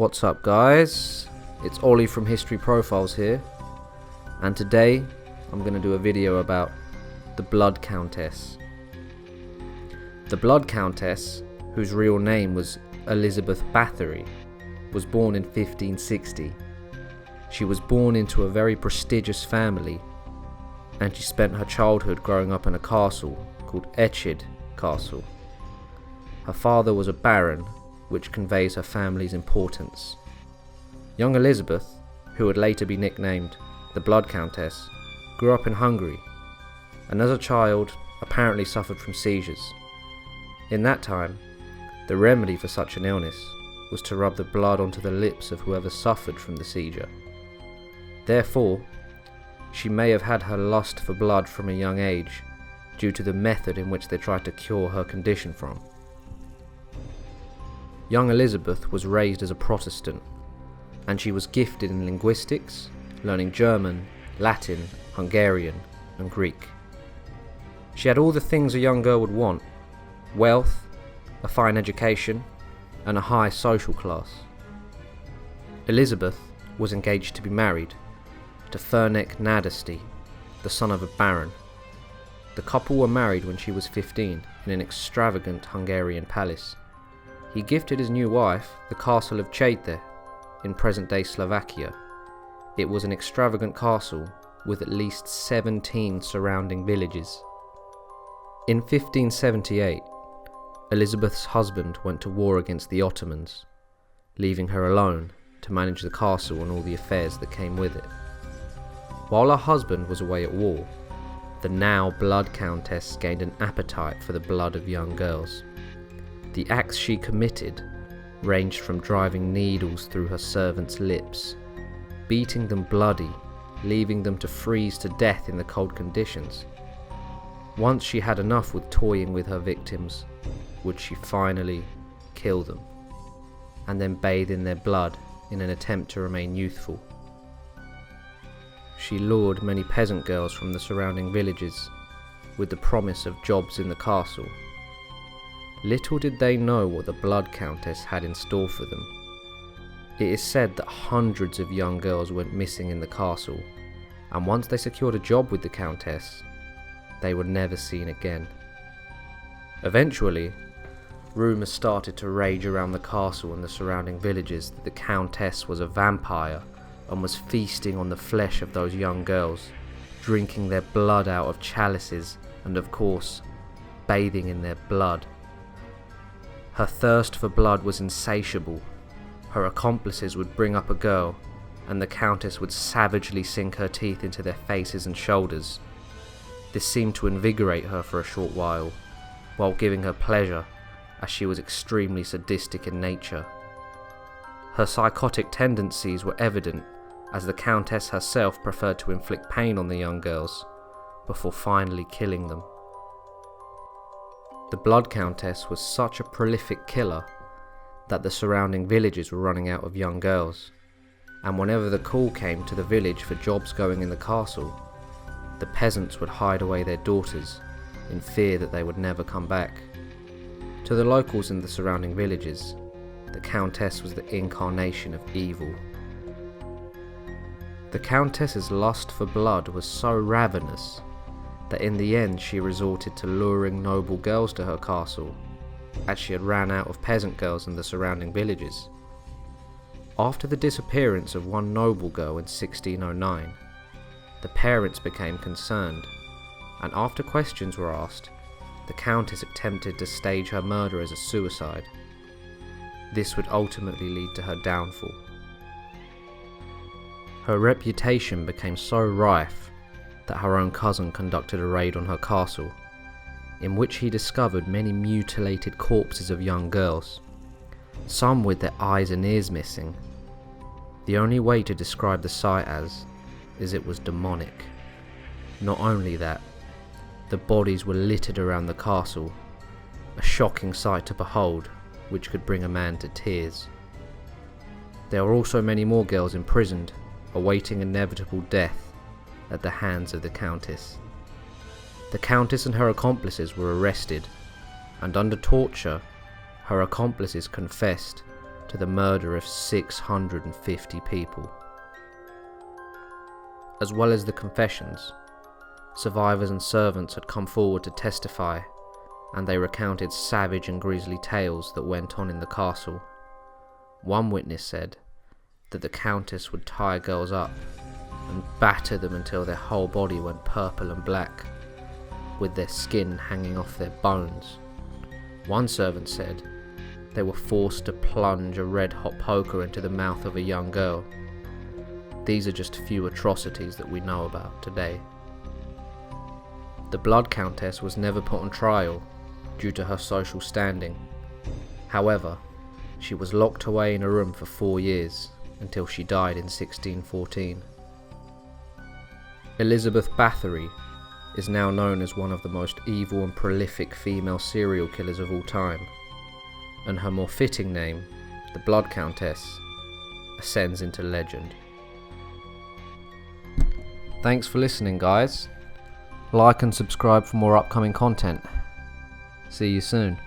What's up, guys? It's Ollie from History Profiles here, and today I'm going to do a video about the Blood Countess. The Blood Countess, whose real name was Elizabeth Bathory, was born in 1560. She was born into a very prestigious family, and she spent her childhood growing up in a castle called Etched Castle. Her father was a baron, which conveys her family's importance. Young Elizabeth, who would later be nicknamed the Blood Countess, grew up in Hungary, and as a child apparently suffered from seizures. In that time, the remedy for such an illness was to rub the blood onto the lips of whoever suffered from the seizure. Therefore, she may have had her lust for blood from a young age due to the method in which they tried to cure her condition from. Young Elizabeth was raised as a Protestant, and she was gifted in linguistics, learning German, Latin, Hungarian, and Greek. She had all the things a young girl would want: wealth, a fine education, and a high social class. Elizabeth was engaged to be married to Fernec Nadasdy, the son of a baron. The couple were married when she was 15 in an extravagant Hungarian palace. He gifted his new wife the castle of Chete in present-day Slovakia. It was an extravagant castle with at least 17 surrounding villages. In 1578, Elizabeth's husband went to war against the Ottomans, leaving her alone to manage the castle and all the affairs that came with it. While her husband was away at war, the now Blood Countess gained an appetite for the blood of young girls. The acts she committed ranged from driving needles through her servants' lips, beating them bloody, leaving them to freeze to death in the cold conditions. Once she had enough with toying with her victims, would she finally kill them, and then bathe in their blood in an attempt to remain youthful. She lured many peasant girls from the surrounding villages with the promise of jobs in the castle. Little did they know what the Blood Countess had in store for them. It is said that hundreds of young girls went missing in the castle, and once they secured a job with the Countess, they were never seen again. Eventually, rumours started to rage around the castle and the surrounding villages that the Countess was a vampire and was feasting on the flesh of those young girls, drinking their blood out of chalices and, of course, bathing in their blood. Her thirst for blood was insatiable. Her accomplices would bring up a girl, and the Countess would savagely sink her teeth into their faces and shoulders. This seemed to invigorate her for a short while giving her pleasure, as she was extremely sadistic in nature. Her psychotic tendencies were evident, as the Countess herself preferred to inflict pain on the young girls before finally killing them. The Blood Countess was such a prolific killer that the surrounding villages were running out of young girls, and whenever the call came to the village for jobs going in the castle, the peasants would hide away their daughters in fear that they would never come back. To the locals in the surrounding villages, the Countess was the incarnation of evil. The Countess's lust for blood was so ravenous that in the end she resorted to luring noble girls to her castle, as she had ran out of peasant girls in the surrounding villages. After the disappearance of one noble girl in 1609, the parents became concerned, and after questions were asked, the Countess attempted to stage her murder as a suicide. This would ultimately lead to her downfall. Her reputation became so rife that her own cousin conducted a raid on her castle, in which he discovered many mutilated corpses of young girls, some with their eyes and ears missing. The only way to describe the sight is it was demonic. Not only that, the bodies were littered around the castle, a shocking sight to behold which could bring a man to tears. There were also many more girls imprisoned, awaiting inevitable death at the hands of the Countess. The Countess and her accomplices were arrested, and under torture, her accomplices confessed to the murder of 650 people. As well as the confessions, survivors and servants had come forward to testify, and they recounted savage and grisly tales that went on in the castle. One witness said that the Countess would tie girls up and batter them until their whole body went purple and black, with their skin hanging off their bones. One servant said they were forced to plunge a red-hot poker into the mouth of a young girl. These are just a few atrocities that we know about today. The Blood Countess was never put on trial due to her social standing. However, she was locked away in a room for 4 years until she died in 1614. Elizabeth Bathory is now known as one of the most evil and prolific female serial killers of all time, and her more fitting name, the Blood Countess, ascends into legend. Thanks for listening, guys. Like and subscribe for more upcoming content. See you soon.